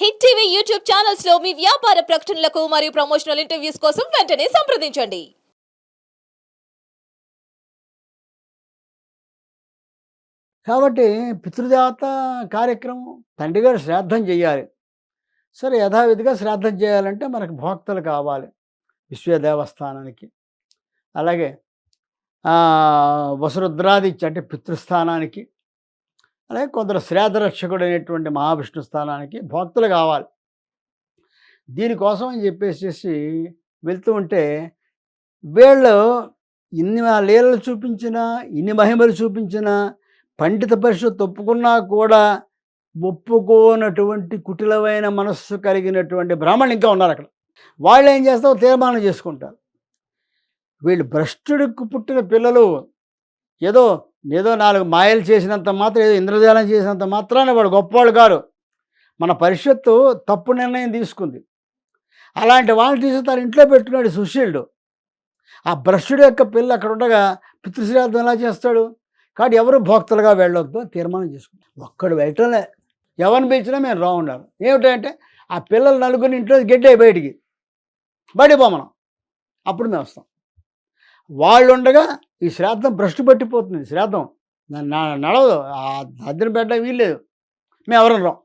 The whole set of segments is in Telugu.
హిట్ టీవీ యూట్యూబ్ ఛానల్స్ లో మీ వ్యాపార ప్రకటనలకు మరియు ప్రమోషనల్ ఇంటర్వ్యూస్ కోసం వెంటనే సంప్రదించండి. కాబట్టి పితృదేవత కార్యక్రమం తండ్రి గారు శ్రాద్ధం చేయాలి. సరే యథావిధిగా శ్రాద్ధం చేయాలంటే మనకు భోక్తలు కావాలి విశ్వ దేవస్థానానికి. అలాగే వసురుద్రాదిత్య అంటే పితృస్థానానికి, అలాగే కొందరు శ్రాద్ధరక్షకుడైనటువంటి మహావిష్ణు స్థానానికి భోక్తలు కావాలి. దీనికోసం అని చెప్పేసేసి వెళ్తూ ఉంటే వీళ్ళు ఇన్ని లీలలు చూపించినా, ఇన్ని మహిమలు చూపించినా, పండిత పరిషత్ ఒప్పుకున్నా కూడా ఒప్పుకోనటువంటి కుటిలమైన మనస్సు కలిగినటువంటి బ్రాహ్మణులు ఇంకా ఉన్నారు అక్కడ. వాళ్ళు ఏం చేస్తారో తీర్మానం చేసుకుంటారు. వీళ్ళు భ్రష్టుడికి పుట్టిన పిల్లలు ఏదో ఏదో 4 మాయలు చేసినంత మాత్రం, ఏదో ఇంద్రజాలం చేసినంత మాత్రాన వాడు గొప్పవాళ్ళు కారు. మన పరిషత్తు తప్పు నిర్ణయం తీసుకుంది. అలాంటి వాళ్ళని తీసుకుని ఇంట్లో పెట్టుకున్నాడు సుశీలుడు. ఆ భ్రష్టుడి యొక్క పిల్ల అక్కడ ఉండగా పితృశ్రాద్ధం ఎలా చేస్తాడు? కాబట్టి ఎవరు భోక్తలుగా వెళ్ళొద్దు అని తీర్మానం చేసుకుంటారు. ఒక్కడు వెళ్ళటంలే, ఎవరిని పిలిచినా మేము రావుండాలి. ఏమిటంటే ఆ పిల్లలు నలుగురిని ఇంట్లో గెడ్డే బయటికి పోమనం, అప్పుడు మేము వస్తాం. వాళ్ళు ఉండగా ఈ శ్రాద్ధం భ్రష్టు పట్టిపోతుంది. శ్రాద్ధం నడవదు, అద్దెన పెట్ట వీల్లేదు, మేము ఎవరం రాం.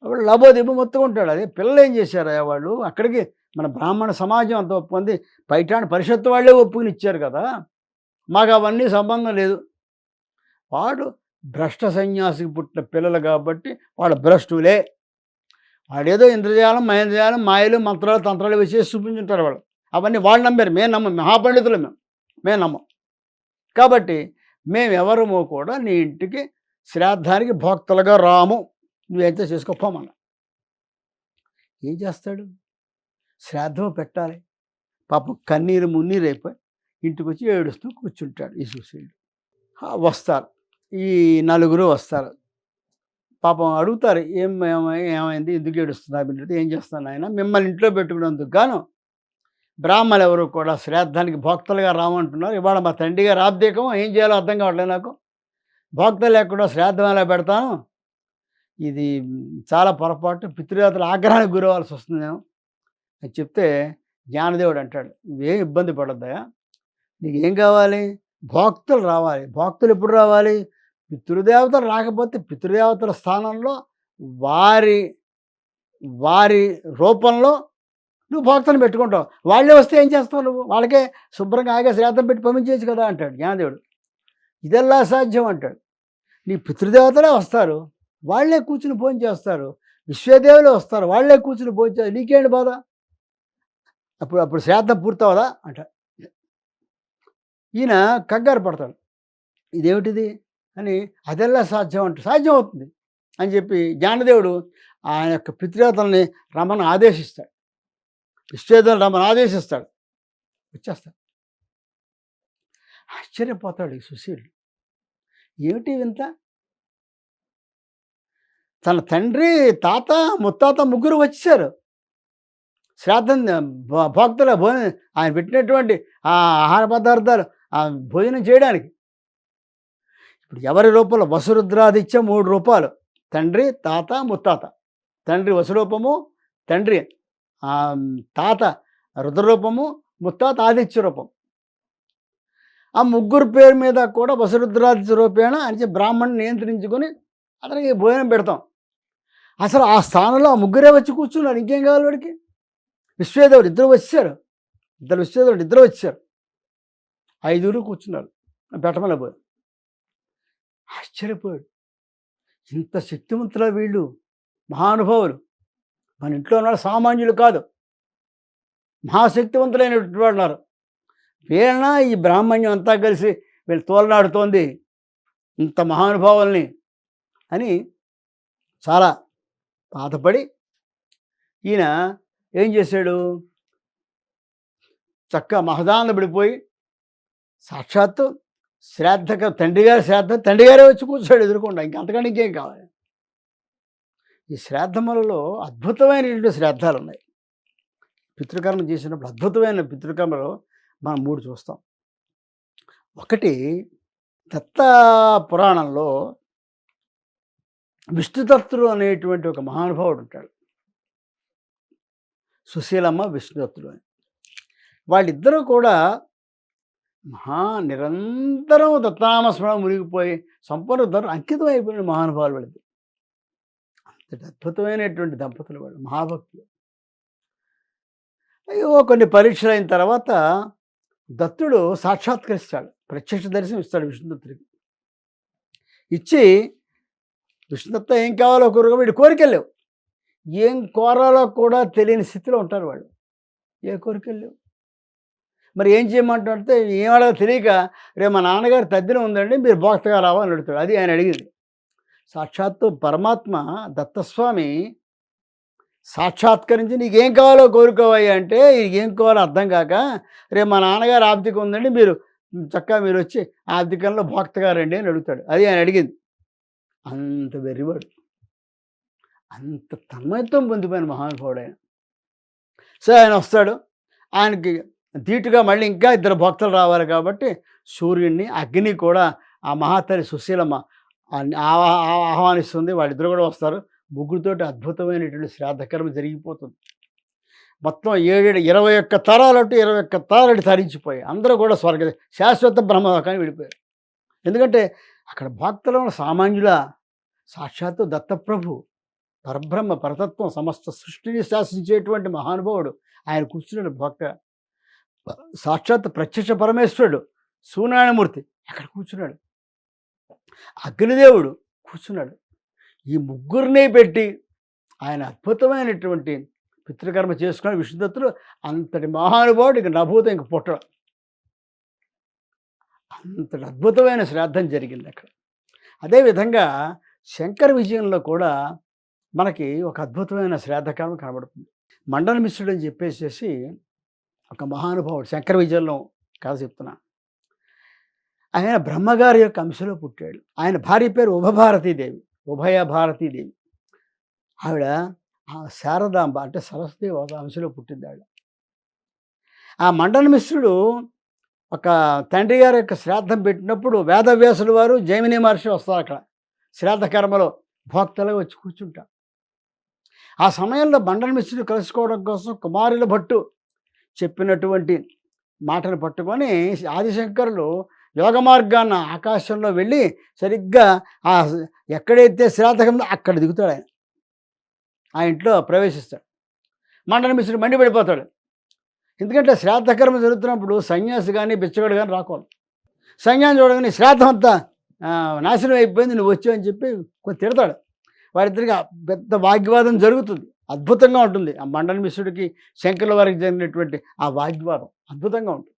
అప్పుడు లబోదిబ్బ మొత్తుకుంటాడు. అదే పిల్లలు ఏం చేశారు వాళ్ళు? అక్కడికి మన బ్రాహ్మణ సమాజం అంత ఒప్పుకుంది, బయటాన్ని పరిషత్తు వాళ్ళే ఒప్పుకుని ఇచ్చారు కదా, మాకు అవన్నీ సంబంధం లేదు. వాడు భ్రష్ట సన్యాసికి పుట్టిన పిల్లలు కాబట్టి వాళ్ళు భ్రష్టులే. వాడేదో ఇంద్రజాలం మహేంద్రజాలం మాయలు మంత్రాలు తంత్రాలు వేసేసి చూపించుంటారు వాళ్ళు. అవన్నీ వాళ్ళు నమ్మారు, మేము నమ్మం. మహాపండితులు మేము నమ్మం. కాబట్టి మేమెవరమో కూడా నీ ఇంటికి శ్రాద్ధానికి భోక్తలుగా రాము, నువ్వైతే చేసుకోపోమన్నా. ఏం చేస్తాడు? శ్రాద్ధం పెట్టాలి. పాపం కన్నీరు మున్నీరు అయిపోయి ఇంటికి వచ్చి ఏడుస్తూ కూర్చుంటాడు ఈ సుశీలుడు. వస్తారు, ఈ నలుగురు వస్తారు. పాపం అడుగుతారు, ఏమైంది, ఎందుకు ఏడుస్తున్నారు? ఏం చేస్తాను ఆయన, మిమ్మల్ని ఇంట్లో పెట్టుకున్నందుకు గాను బ్రాహ్మణులు ఎవరు కూడా శ్రాద్ధానికి భోక్తలుగా రామంటున్నారు. ఇవాళ మా తండ్రి గారు ఆబ్దీకం, ఏం చేయాలో అర్థం కావట్లేదు నాకు. భోక్త లేకుండా శ్రాద్ధం ఎలా పెడతాను? ఇది చాలా పొరపాటు, పితృదేవతల ఆగ్రహానికి గురవ్వాల్సి వస్తుంది నేను అని చెప్తే జ్ఞానదేవుడు అంటాడు, నువ్వేం ఇబ్బంది పడొద్దయా, నీకు ఏం కావాలి? భోక్తలు రావాలి. భోక్తలు ఎప్పుడు రావాలి? పితృదేవతలు రాకపోతే పితృదేవతల స్థానంలో వారి వారి రూపంలో నువ్వు భోక్తను పెట్టుకుంటావు. వాళ్ళే వస్తే ఏం చేస్తావు నువ్వు? వాళ్ళకే శుభ్రంగా ఆగా శ్రాద్ధం పెట్టి పంపించేయచ్చు కదా అంటాడు జ్ఞానదేవుడు. ఇదెల్లా సాధ్యం అంటాడు. నీ పితృదేవతలే వస్తారు, వాళ్ళే కూర్చుని భోజనం చేస్తారు. విశ్వదేవులే వస్తారు, వాళ్ళే కూర్చుని భోజనం చేస్తారు. నీకేంటి బాధ? అప్పుడు శ్రాద్ధం పూర్తవదా అంట. ఈయన కంగారు పడతాడు, ఇదేమిటిది అని. అదెల్లా సాధ్యం అంట. సాధ్యం అవుతుంది అని చెప్పి జ్ఞానదేవుడు ఆయన యొక్క పితృదేవతల్ని రమ్మని ఆదేశిస్తాడు. విశ్వదేవులు రమ్మని ఆదేశిస్తాడు, వచ్చేస్తాడు. ఆశ్చర్యపోతాడు ఈ సుశీలుడు, ఏమిటి వింత? తన తండ్రి, తాత, ముత్తాత ముగ్గురు వచ్చేసారు శ్రాద్ధం భోక్తల భోజనం, ఆయన పెట్టినటువంటి ఆ ఆహార పదార్థాలు భోజనం చేయడానికి. ఇప్పుడు ఎవరి రూపంలో? వసురుద్రాదిత్య 3 రూపాలు, తండ్రి, తాత, ముత్తాత. తండ్రి వసురూపము, తండ్రి తాత రుద్రరూపము, ముత్తాత ఆదిత్య రూపం. ఆ ముగ్గురు పేరు మీద కూడా వసురుద్రాదిత్య రూపేణ అని బ్రాహ్మణుని నియంత్రించుకొని అతనికి భోజనం పెడతాం. అసలు ఆ స్థానంలో ఆ ముగ్గురే వచ్చి కూర్చున్నారు. ఇంకేం కావాలి వాడికి? విశ్వదేవుడు ఇద్దరు వచ్చారు, విశ్వదేవుడు ఇద్దరు వచ్చారు, 5 కూర్చున్నారు పెట్టమల పోయి. ఆశ్చర్యపోయాడు, ఇంత శక్తివంతుల వీళ్ళు, మహానుభావులు, మన ఇంట్లో ఉన్న సామాన్యులు కాదు, మహాశక్తివంతులైనటువంటి వాళ్ళు ఉన్నారు. వీళ్ళ ఈ బ్రాహ్మణ్యం అంతా కలిసి వీళ్ళు తోలనాడుతోంది ఇంత మహానుభావుల్ని అని చాలా బాధపడి ఈయన ఏం చేశాడు? చక్కగా మహదానందపడిపోయి సాక్షాత్తు తండ్రి గారి శ్రాద్ధం తండ్రి గారే వచ్చి కూర్చోడు ఎదురుకుండా. ఇంకంతకంటే ఇంకేం కావాలి? ఈ శ్రాద్ధములలో అద్భుతమైనటువంటి శ్రాద్ధాలు ఉన్నాయి. పితృకర్మ చేసినప్పుడు అద్భుతమైన పితృకర్మలో మనం 3 చూస్తాం. ఒకటి దత్త పురాణంలో విష్ణుదత్తుడు అనేటువంటి ఒక మహానుభావుడు ఉంటాడు. సుశీలమ్మ, విష్ణుదత్తుడు అని. వాళ్ళిద్దరూ కూడా నిరంతరం దత్తనామస్మరణ మునిగిపోయి సంపూర్ణ అంకితం అయిపోయిన మహానుభావులు వాళ్ళది. అంతటి అద్భుతమైనటువంటి దంపతులు వాళ్ళు, మహాభక్తులు. అయ్యో కొన్ని పరీక్షలు అయిన తర్వాత దత్తుడు సాక్షాత్కరిస్తాడు, ప్రత్యక్ష దర్శనం ఇస్తాడు విష్ణుదత్తుడికి. ఇచ్చి, విష్ణుదత్త ఏం కావాలో కోరుకో, వీడి కోరికలు లేవు, ఏం కోరాలో కూడా తెలియని స్థితిలో ఉంటారు వాళ్ళు. ఏ కోరికలు లేవు. మరి ఏం చేయమంటే ఏమడగా తెలియక, రేపు మా నాన్నగారు తద్దినం ఉందండి, మీరు భోక్తగా రావాలని అడుగుతాడు. అది ఆయన అడిగింది. సాక్షాత్తు పరమాత్మ దత్తస్వామి సాక్షాత్కరించి, నీకేం కావాలో కోరుకోవయ్యా అంటే, ఏం కావాలో అర్థం కాక, రేపు మా నాన్నగారు ఆబ్దికం ఉందండి, మీరు చక్కగా మీరు వచ్చి ఆబ్దికంలో భోక్తగా రండి అని అడుగుతాడు. అది ఆయన అడిగింది. అంత వెర్రివాడు, అంత తన్మయత్వం పొందిపోయిన మహానుభావుడు ఆయన. సో ఆయన వస్తాడు. ఆయనకి ధీటుగా మళ్ళీ ఇంకా ఇద్దరు భక్తులు రావాలి కాబట్టి సూర్యుడిని, అగ్ని కూడా ఆ మహాతల్లి సుశీలమ్మ ఆహ్వానిస్తుంది. వాళ్ళిద్దరు కూడా వస్తారు. ముగ్గురితోటి అద్భుతమైనటువంటి శ్రాద్ధకర్మ జరిగిపోతుంది. మొత్తం 21 తరాలటు 21 తరాలు తరించిపోయాయి. అందరూ కూడా శాశ్వత బ్రహ్మలోకాన్ని విడిపోయారు. ఎందుకంటే అక్కడ భక్తుల సామాన్యుల సాక్షాత్తు దత్తప్రభు, పరబ్రహ్మ, పరతత్వం, సమస్త సృష్టిని శాసించేటువంటి మహానుభావుడు ఆయన కూర్చున్నాడు. భక్త సాక్షాత్ ప్రత్యక్ష పరమేశ్వరుడు సూనారాయణమూర్తి అక్కడ కూర్చున్నాడు. అగ్నిదేవుడు కూర్చున్నాడు. ఈ ముగ్గురిని పెట్టి ఆయన అద్భుతమైనటువంటి పితృకర్మ చేసుకున్నాడు విష్ణుదత్తుడు. అంతటి మహానుభావుడు ఇక నభూతం ఇంక పుట్టడం. అంతటి అద్భుతమైన శ్రాద్ధం జరిగింది అక్కడ. అదేవిధంగా శంకర విజయంలో కూడా మనకి ఒక అద్భుతమైన శ్రాద్ధకర్మ కనబడుతుంది. మండన మిశ్రుడు అని చెప్పేసి ఒక మహానుభావుడు శంకర విజయంలో కథ చెప్తున్నా. ఆయన బ్రహ్మగారి యొక్క అంశలో పుట్టాడు. ఆయన భార్య పేరు ఉభయ భారతీదేవి. ఆవిడ శారదాంబ అంటే సరస్వతి అంశలో పుట్టింది ఆవిడ. ఆ మండన మిశ్రుడు ఒక తండ్రి గారి యొక్క శ్రాద్ధం పెట్టినప్పుడు వేదవ్యాసుల వారు, జైమిని మహర్షి వస్తారు అక్కడ శ్రాద్ధకర్మలో భోక్తలుగా వచ్చి కూర్చుంటారు. ఆ సమయంలో మండన మిశ్రుడు కలుసుకోవడం కోసం కుమారుల భట్టు చెప్పినటువంటి మాటను పట్టుకొని ఆదిశంకరులు యోగ మార్గాన్న ఆకాశంలో వెళ్ళి సరిగ్గా ఆ ఎక్కడైతే శ్రాద్ధకం అక్కడ దిగుతాడు. ఆయన ఆ ఇంట్లో ప్రవేశిస్తాడు. మండన మిశ్రుడు మండిపడిపోతాడు. ఎందుకంటే శ్రాద్ధకర్మ జరుగుతున్నప్పుడు సన్యాసి కానీ బిచ్చగాడు కానీ రాకూడదు. సన్యాసి చూడగానే శ్రాద్ధం అంతా నాశనం అయిపోయింది, నువ్వు వచ్చావు అని చెప్పి కొంచెం తిడతాడు. వారిద్దరికి పెద్ద వాగ్వాదం జరుగుతుంది. అద్భుతంగా ఉంటుంది. ఆ మండన మిశ్రుడికి శంకరుల వారికి జరిగినటువంటి ఆ వాగ్వాదం అద్భుతంగా ఉంటుంది.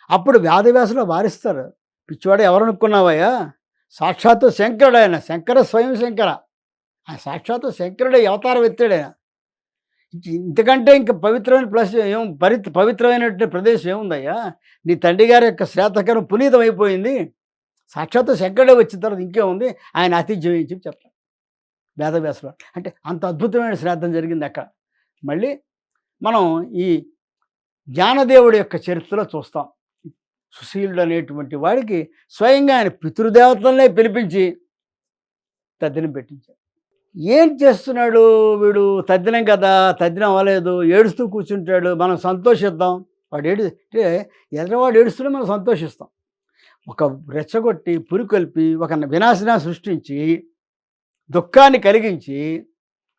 అప్పుడు వ్యాధవ్యాసులో వారిస్తారు. పిచ్చివాడు ఎవరనుకున్నావయ్యా, సాక్షాత్తు శంకరుడు ఆయన, శంకర స్వయం శంకర. ఆ సాక్షాత్తు శంకరుడే అవతారం ఎత్తాడు ఆయన. ఇంతకంటే ఇంకా పవిత్రమైన పవిత్రమైనటువంటి ప్రదేశం ఏముందయ్యా, నీ తండ్రి గారి యొక్క శ్రాద్ధకరం పునీతం అయిపోయింది, సాక్షాత్తు శంకరుడే వచ్చిన తర్వాత ఇంకేముంది, ఆయన ఆతిథ్యం అని చెప్పి చెప్తారు వేదవ్యాసులు. అంటే అంత అద్భుతమైన శ్రాద్ధం జరిగింది అక్కడ. మళ్ళీ మనం ఈ జ్ఞానదేవుడి యొక్క చరిత్రలో చూస్తాం. సుశీలుడు అనేటువంటి వాడికి స్వయంగా ఆయన పితృదేవతలనే పిలిపించి తద్దినం పెట్టించాడు. ఏం చేస్తున్నాడు వీడు, తద్దినం కదా, తద్దినం అవ్వలేదు, ఏడుస్తూ కూర్చుంటాడు, మనం సంతోషిద్దాం. వాడు అంటే ఎదరవాడు ఏడుస్తూనే మనం సంతోషిస్తాం. ఒక రెచ్చగొట్టి పురికొల్పి ఒక వినాశనా సృష్టించి దుఃఖాన్ని కలిగించి,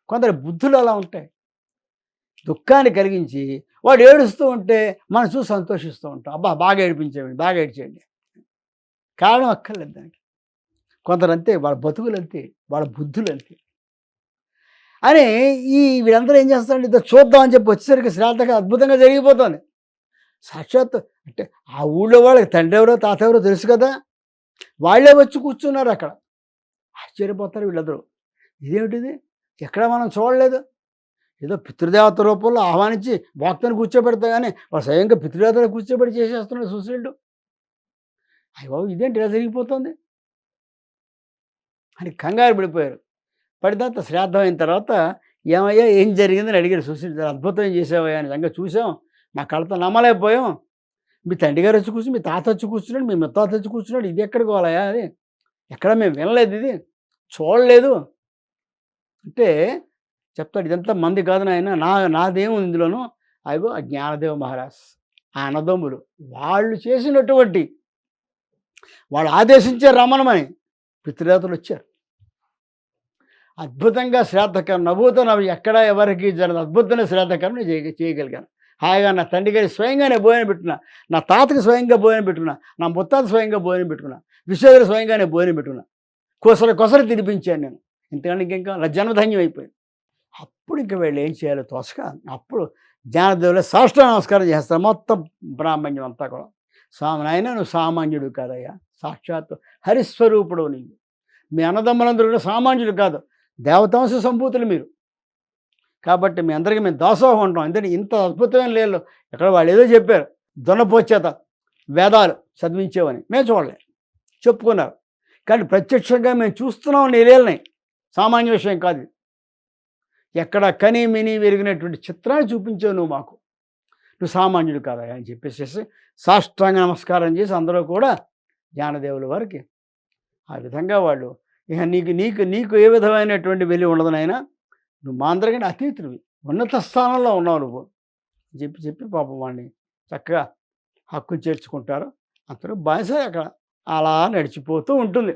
కొందరి బుద్ధులు అలా ఉంటాయి, దుఃఖాన్ని కలిగించి వాడు ఏడుస్తూ ఉంటే మనం చూసి సంతోషిస్తూ ఉంటాం. అబ్బా బాగా ఏడిపించేయండి, బాగా ఏడ్చేయండి. కారణం అక్కర్లేదు దానికి. కొందరు అంతే, వాళ్ళ బతుకులు అంతే, వాళ్ళ బుద్ధులు అంతే అని. వీళ్ళందరూ ఏం చేస్తారంటే ఇద్దరు చూద్దామని చెప్పి వచ్చేసరికి శ్రాద్ధగా అద్భుతంగా జరిగిపోతుంది. సాక్షాత్ అంటే ఆ ఊళ్ళో వాళ్ళకి తండ్రి ఎవరో తాత ఎవరో తెలుసు కదా, వాళ్ళే వచ్చి కూర్చున్నారు అక్కడ. ఆశ్చర్యపోతారు వీళ్ళందరూ. ఇదేమిటిది, ఎక్కడ మనం చూడలేదు. ఏదో పితృదేవత రూపంలో ఆహ్వానించి భక్తుని కూర్చోబెడతా కానీ వాడు స్వయంగా పితృదేవతను కూర్చోబెట్టి చేసేస్తున్నాడు సుశీలుడు. అయ్య బాబు, ఇదేంటి ఇలా జరిగిపోతుంది అని కంగారు పడిపోయారు. పడితే శ్రాద్ధం అయిన తర్వాత ఏమయ్యా ఏం జరిగిందని అడిగారు సుశీలుడు. అద్భుతం చేసావయ్యా, నిజంగా చూసాం, మా కళ్ళతో నమ్మలేకపోయాం. మీ తండ్రి గారు వచ్చి కూర్చుని, మీ తాత వచ్చి కూర్చున్నాడు, మీ ముత్తాత వచ్చి కూర్చున్నాడు, ఇది ఎక్కడికి పోవాలయా, అది ఎక్కడ మేము వినలేదు, ఇది చూడలేదు అంటే చెప్తాడు, ఇదంతా మంది కాదు నాయన, నాదేముంది ఇందులోనూ, అదిగో ఆ జ్ఞానదేవ మహారాజ్, ఆ అన్నదమ్ములు వాళ్ళు చేసినటువంటి, వాళ్ళు ఆదేశించారు రమణమని, పితృదేవతలు వచ్చారు. అద్భుతంగా శ్రాద్ధకరం, నభూతో నవ్వు ఎక్కడా ఎవరికి జరగదు, అద్భుతంగా శ్రాద్ధకరం నేను చేయగలిగాను. హాయిగా నా తండ్రి గారి స్వయంగానే భోజనం పెట్టుకున్నా, నా తాతకి స్వయంగా భోజనం పెట్టుకున్నా, నా ముత్తాత స్వయంగా భోజనం పెట్టుకున్నా, విశ్వేశ్వర స్వయంగానే భోజనం పెట్టుకున్నా, కొసరు తినిపించాను నేను. ఇంతకంటే ఇంకా నా జన్మధన్యం అయిపోయింది. అప్పుడు ఇంక వీళ్ళు ఏం చేయాలో తోసక, అప్పుడు జ్ఞానదేవులే సాష్టాంగ నమస్కారం చేస్తారు మొత్తం బ్రాహ్మణ్యం అంతా కూడా. నాయన నువ్వు సామాన్యుడు కాదయ్యా, సాక్షాత్తు హరిస్వరూపుడు నీవు, మీ అన్నదమ్ములందరూ కూడా సామాన్యుడు కాదు, దేవతాంశ సంభూతులు మీరు, కాబట్టి మీ అందరికీ మేము దాసోహం ఉంటాం. ఎందుకంటే ఇంత అద్భుతమైన లీలలు ఎక్కడ వాళ్ళు ఏదో చెప్పారు, దున్నపోచేత వేదాలు చదివించేవని మేము చూడలే, చెప్పుకున్నారు. కానీ ప్రత్యక్షంగా మేము చూస్తున్నాం నీ లీలని, సామాన్య విషయం కాదు. ఎక్కడ కని మిని విరిగినటువంటి చిత్రాన్ని చూపించావు నువ్వు మాకు, నువ్వు సామాన్యుడు కాదా అని చెప్పేసి సాష్టాంగ నమస్కారం చేసి అందరూ కూడా జ్ఞానదేవుల వారికి ఆ విధంగా వాళ్ళు, ఇక నీకు ఏ విధమైనటువంటి వెలి ఉండదు నాయనా, నువ్వు మా అందరికంటే అతీతుడివి, ఉన్నత స్థానంలో ఉన్నావు నువ్వు చెప్పి పాపం వాడిని చక్కగా హక్కు చేర్చుకుంటారు. అందరూ బానిస అక్కడ అలా నడిచిపోతూ ఉంటుంది.